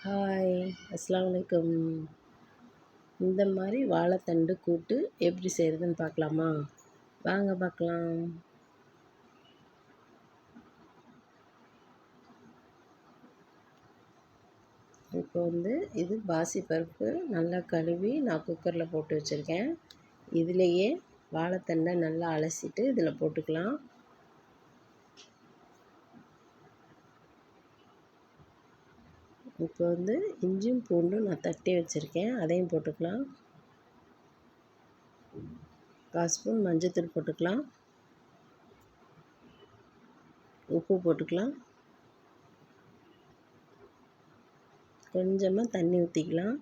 Hi, அஸ்ஸலாமு அலைக்கும். இந்த மாதிரி வாழைத்தண்டு கூட்டு எப்படி செய்கிறதுன்னு பார்க்கலாமா? வாங்க பார்க்கலாம். இப்போ இது பாசிப்பருப்பு நல்லா கழுவி நான் குக்கரில் போட்டு வச்சுருக்கேன். இதுலேயே வாழைத்தண்டை நல்லா அலசிட்டு இதில் போட்டுக்கலாம். இப்போ இஞ்சியும் பூண்டும் நான் தட்டி வச்சுருக்கேன், அதையும் போட்டுக்கலாம். 1/4 ஸ்பூன் மஞ்சள்தூள் போட்டுக்கலாம். உப்பு போட்டுக்கலாம். கொஞ்சமாக தண்ணி ஊற்றிக்கலாம்.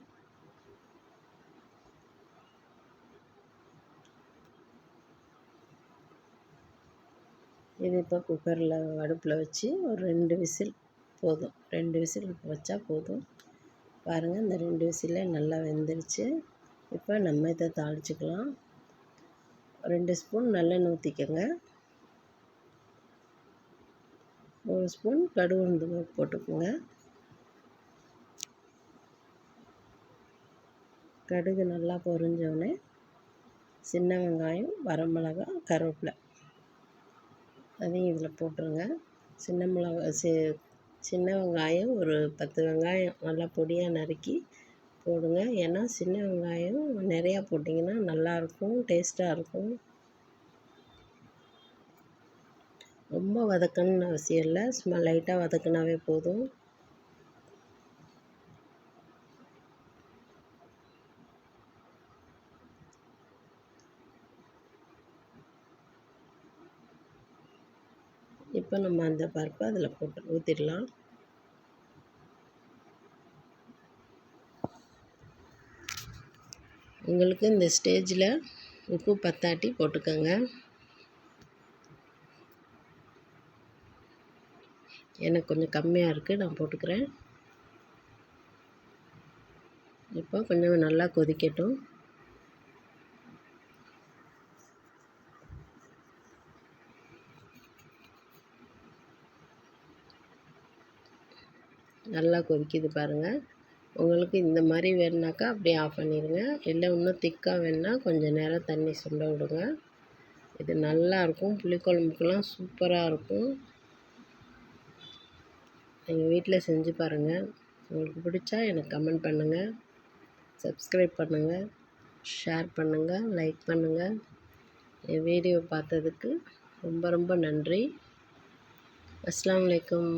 இது இப்போ குக்கரில் அடுப்பில் வச்சு ஒரு 2 விசில் போதும். 2 விசில் வச்சா போதும். பாருங்கள், இந்த 2 விசிலே நல்லா வெந்துருச்சு. இப்போ நம்ம இதை தாளிச்சுக்கலாம். 2 ஸ்பூன் நல்லெண்ணெய் ஊற்றிக்கோங்க. 1 ஸ்பூன் கடுகு உளுந்து போட்டுக்கோங்க. கடுகு நல்லா பொரிஞ்சோடனே சின்ன வெங்காயம், வரமிளகாய், கருவேப்பிலை அதையும் இதில் போட்டுருங்க. சின்ன வெங்காயம் ஒரு 10 வெங்காயம் நல்லா பொடியாக நறுக்கி போடுங்க. ஏன்னா சின்ன வெங்காயம் நிறையா போட்டிங்கன்னா நல்லாயிருக்கும், டேஸ்ட்டாக இருக்கும். ரொம்ப வதக்கணும்னு அவசியம் இல்லை, சும்மா லைட்டாக வதக்கினாவே போதும். இப்போ நம்ம அந்த பருப்பை அதில் போட்டு ஊற்றிடலாம். உங்களுக்கு இந்த ஸ்டேஜில் உப்பு பத்தாட்டி போட்டுக்கோங்க. எனக்கு கொஞ்சம் கம்மியாக இருக்குது, நான் போட்டுக்கிறேன். இப்போ கொஞ்சம் நல்லா கொதிக்கட்டும். நல்லா கொதிக்குது பாருங்கள். உங்களுக்கு இந்த மாதிரி வேணுனாக்கா அப்படியே ஆஃப் பண்ணிடுங்க. இல்லை இன்னும் திக்காக வேணுன்னா கொஞ்சம் நேரம் தண்ணி சுண்ட விடுங்க. இது நல்லாயிருக்கும், புளிக்குழம்புக்கெலாம் சூப்பராக இருக்கும். எங்கள் வீட்டில் செஞ்சு பாருங்கள். உங்களுக்கு பிடிச்சா எனக்கு கமெண்ட் பண்ணுங்கள், சப்ஸ்கிரைப் பண்ணுங்கள், ஷேர் பண்ணுங்கள், லைக் பண்ணுங்கள். என் வீடியோ பார்த்ததுக்கு ரொம்ப ரொம்ப நன்றி. அஸ்ஸலாமு அலைக்கும்.